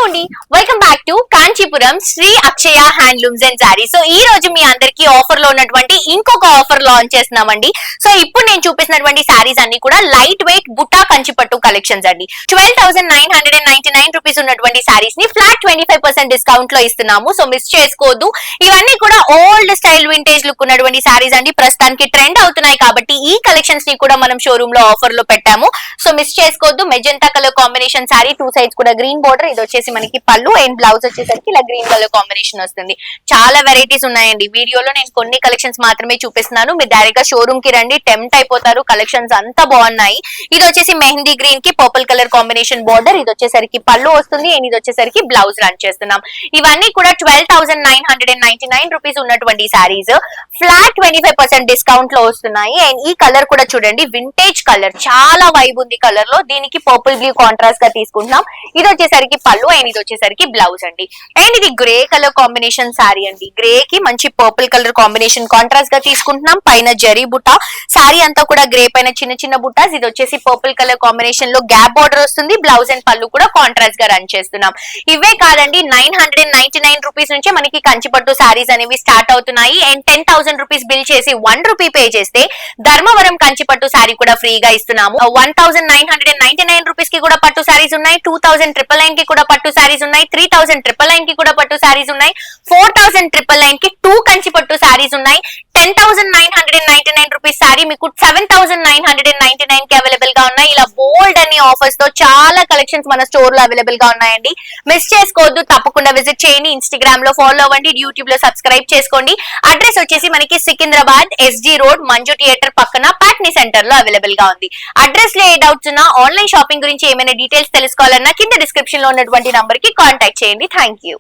అండి, welcome back to Kanchipuram Shri Akshaya handlooms and sorry. So ఈ రోజు మీ అందరికి ఆఫర్ లో ఉన్నటువంటి ఇంకొక ఆఫర్ లాంచ్ చేస్తున్నామండి. సో ఇప్పుడు నేను చూపిస్తున్నటువంటి సారీస్ అన్ని కూడా లైట్ వెయిట్ బుట్టా కంచిపట్టు కలెక్షన్స్ అండి. 12,999 రూపీస్ ఉన్నటువంటి సారీస్ ని ఫ్లాట్ 25% డిస్కౌంట్ లో ఇస్తున్నాము. సో మిస్ చేసుకోవద్దు. ఇవన్నీ కూడా ఓల్డ్ స్టైల్ వింటేజ్ లుక్ ఉన్నటువంటి సారీస్ అండి. ప్రస్తుతానికి ట్రెండ్ అవుతున్నాయి కాబట్టి ఈ కలెక్షన్స్ ని కూడా మనం షోరూమ్ లో ఆఫర్ లో పెట్టాము. సో మిస్ చేసుకోవద్దు. Magenta colour combination sorry, 2 sides కూడా గ్రీన్ బోర్డర్. ఇది వచ్చేసి మనకి పళ్ళు అండ్ బ్లౌజ్ వచ్చేసరికి ఇలా గ్రీన్ కలర్ కాంబినేషన్ వస్తుంది. చాలా వెరైటీస్ ఉన్నాయండి. వీడియోలో నేను కొన్ని కలెక్షన్స్ మాత్రమే చూపిస్తున్నాను. మీరు డైరెక్ట్ గా షోరూమ్ కి రండి, టెంప్ట్ అయిపోతారు. కలెక్షన్స్ అంతా బాగున్నాయి. ఇది వచ్చేసి మెహందీ గ్రీన్ కి పర్పుల్ కలర్ కాంబినేషన్ బోర్డర్. ఇది వచ్చేసరికి పళ్ళు వస్తుంది అండ్ ఇది వచ్చేసరికి బ్లౌజ్ రన్ చేస్తున్నాం. ఇవన్నీ కూడా 12,999 రూపీస్ ఉన్నటువంటి సారీస్ ఫ్లాట్ 25% డిస్కౌంట్ లో వస్తున్నాయి. అండ్ ఈ కలర్ కూడా చూడండి, వింటేజ్ కలర్, చాలా వైబ్ ఉంది కలర్ లో. దీనికి పర్పుల్ బ్లూ కాంట్రాస్ట్ గా తీసుకుంటున్నాం. ఇది వచ్చేసరికి పళ్ళు అండ్ ఇది వచ్చేసరికి బ్లౌజ్ అండి. అండ్ ఇది గ్రే కలర్ కాంబినేషన్ సారీ అండి. గ్రే కి మంచి పర్పుల్ కలర్ కాంబినేషన్ కాంట్రాస్ట్ గా తీసుకుంటున్నాం. పైన జరీ బుట్ట, సారీ అంతా కూడా గ్రే పైన చిన్న చిన్న బుట్టాస్. ఇది వచ్చేసి పర్పుల్ కలర్ కాంబినేషన్ లో గ్యాప్ బార్డర్ వస్తుంది. బ్లౌజ్ అండ్ పళ్ళు కూడా కాంట్రాస్ట్ గా రన్ చేస్తున్నాం. ఇవే కాదండి, 999 రూపీస్ నుంచే మనకి కంచిపట్టు సారీస్ అనేవి స్టార్ట్ అవుతున్నాయి. అండ్ 10,000 రూపీస్ బిల్ చేసి 1 రూపీ పే చేస్తే ధర్మవరం కంచిపట్టు సారీ కూడా ఫ్రీగా ఇస్తున్నాము. 1,999 రూపీస్ కి కూడా పట్టు సారీస్ ఉన్నాయి. 2,999 కి కూడా పట్టు సారీస్ ఉన్నాయి. 3,999 కి కూడా పట్టు సారీస్ ఉన్నాయి. 4,999 కి 2 కంచిపట్టు సారీస్ ఉన్నాయి. 10,999 రూపీస్ సారీ మీకు 7,999 కి అవైలబుల్ గా ఉన్నాయి. ఇలా బోల్డ్ అనే ఆఫర్స్ తో చాలా కలెక్షన్స్ మన స్టోర్ లో అవైలబుల్ గా ఉన్నాయండి. మిస్ చేసుకోవద్దు. తప్పకుండా విజిట్ చేయండి. ఇన్స్టాగ్రామ్ లో ఫాలో అవ్వండి. యూట్యూబ్ లో సబ్స్క్రైబ్ చేసుకోండి. అడ్రస్ వచ్చేసి మనకి Secunderabad SG road Manju theatre పక్కన పాట్నీ సెంటర్ లో అవైలబుల్ గా ఉంది. అడ్రస్ లో ఏ డౌట్స్ ఉన్నా, ఆన్లైన్ షాపింగ్ గురించి ఏమైనా డీటెయిల్స్ తెలుసుకోవాలన్నా కింద డిస్క్రిప్షన్ లో ఉన్నటువంటి నంబర్ కి కాంటాక్ట్ చేయండి. Thank you.